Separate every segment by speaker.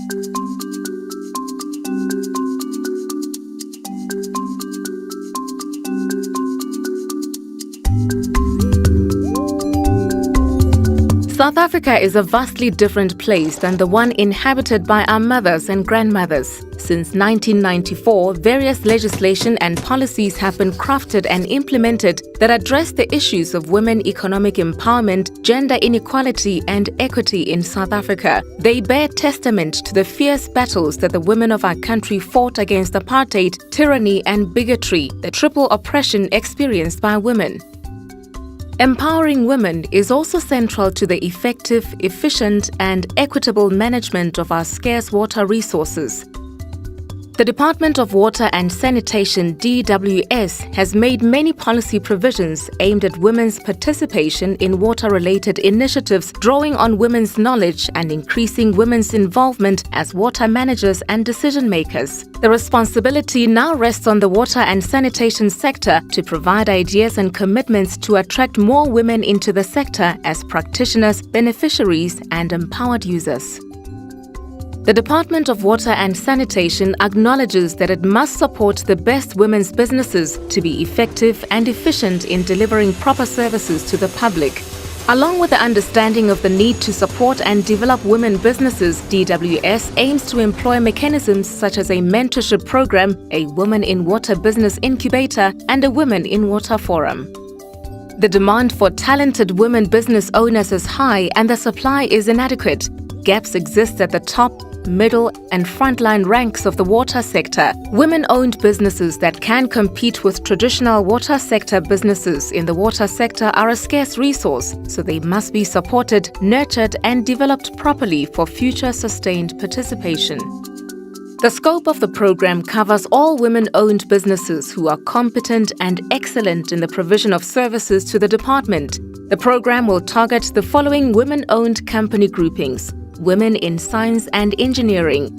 Speaker 1: South Africa is a vastly different place than the one inhabited by our mothers and grandmothers. Since 1994, various legislation and policies have been crafted and implemented that address the issues of women economic empowerment, gender inequality and equity in South Africa. They bear testament to the fierce battles that the women of our country fought against apartheid, tyranny and bigotry, the triple oppression experienced by women. Empowering women is also central to the effective, efficient and equitable management of our scarce water resources. The Department of Water and Sanitation (DWS) has made many policy provisions aimed at women's participation in water-related initiatives, drawing on women's knowledge and increasing women's involvement as water managers and decision-makers. The responsibility now rests on the water and sanitation sector to provide ideas and commitments to attract more women into the sector as practitioners, beneficiaries and empowered users. The Department of Water and Sanitation acknowledges that it must support the best women's businesses to be effective and efficient in delivering proper services to the public. Along with the understanding of the need to support and develop women businesses, DWS aims to employ mechanisms such as a mentorship program, a Women in Water business incubator, and a Women in Water forum. The demand for talented women business owners is high and the supply is inadequate. Gaps exist at the top, middle and frontline ranks of the water sector. Women-owned businesses that can compete with traditional water sector businesses in the water sector are a scarce resource, so they must be supported, nurtured and developed properly for future sustained participation. The scope of the program covers all women-owned businesses who are competent and excellent in the provision of services to the department. The program will target the following women-owned company groupings: women in science and engineering,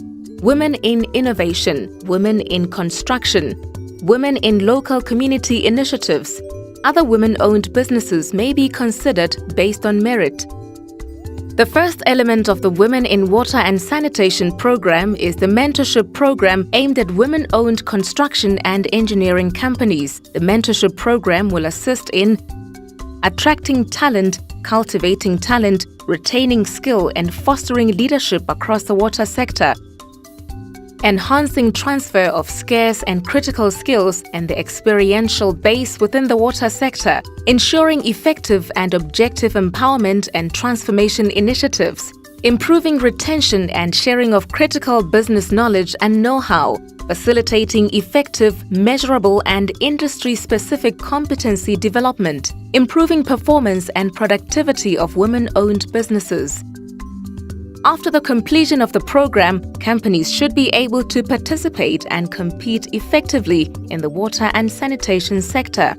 Speaker 1: women in innovation, women in construction, women in local community initiatives. Other women-owned businesses may be considered based on merit. The first element of the Women in Water and Sanitation program is the mentorship program aimed at women-owned construction and engineering companies. The mentorship program will assist in attracting talent, cultivating talent, retaining skill and fostering leadership across the water sector, enhancing transfer of scarce and critical skills and the experiential base within the water sector, ensuring effective and objective empowerment and transformation initiatives, improving retention and sharing of critical business knowledge and know-how, facilitating effective, measurable and industry-specific competency development, improving performance and productivity of women-owned businesses. After the completion of the program, companies should be able to participate and compete effectively in the water and sanitation sector.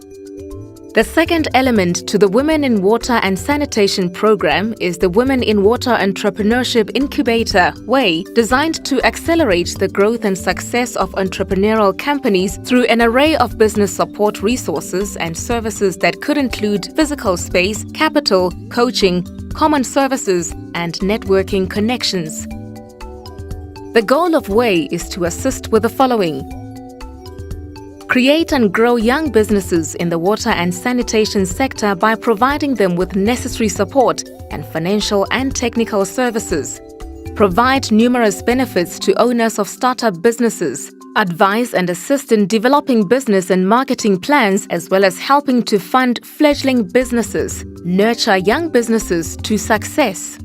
Speaker 1: The second element to the Women in Water and Sanitation program is the Women in Water Entrepreneurship Incubator (WAY), designed to accelerate the growth and success of entrepreneurial companies through an array of business support resources and services that could include physical space, capital, coaching, common services, and networking connections. The goal of WAY is to assist with the following: create and grow young businesses in the water and sanitation sector by providing them with necessary support and financial and technical services. Provide numerous benefits to owners of startup businesses. Advise and assist in developing business and marketing plans, as well as helping to fund fledgling businesses. Nurture young businesses to success.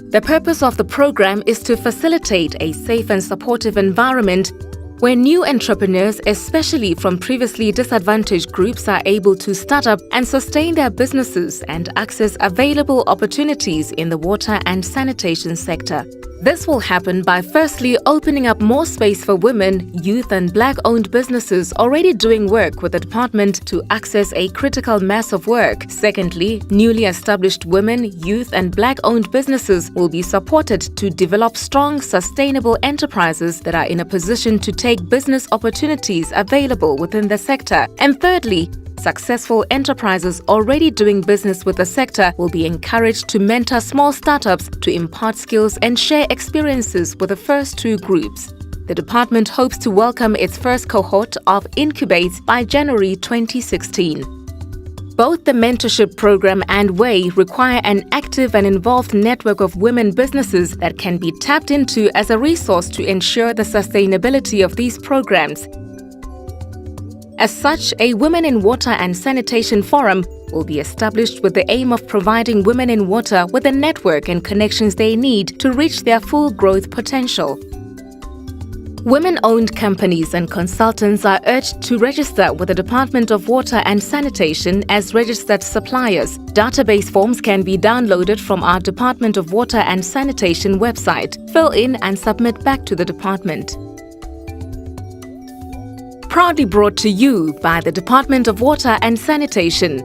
Speaker 1: The purpose of the program is to facilitate a safe and supportive environment where new entrepreneurs, especially from previously disadvantaged groups, are able to start up and sustain their businesses and access available opportunities in the water and sanitation sector. This will happen by firstly opening up more space for women, youth and Black-owned businesses already doing work with the department to access a critical mass of work. Secondly, newly established women, youth and Black-owned businesses will be supported to develop strong, sustainable enterprises that are in a position to take business opportunities available within the sector. And thirdly, Successful enterprises already doing business with the sector will be encouraged to mentor small startups to impart skills and share experiences with the first two groups. The department hopes to welcome its first cohort of incubates by January 2016. Both the mentorship program and WAY require an active and involved network of women businesses that can be tapped into as a resource to ensure the sustainability of these programs. As such, a Women in Water and Sanitation Forum will be established with the aim of providing women in water with the network and connections they need to reach their full growth potential. Women-owned companies and consultants are urged to register with the Department of Water and Sanitation as registered suppliers. Database forms can be downloaded from our Department of Water and Sanitation website. Fill in and submit back to the department. Proudly brought to you by the Department of Water and Sanitation.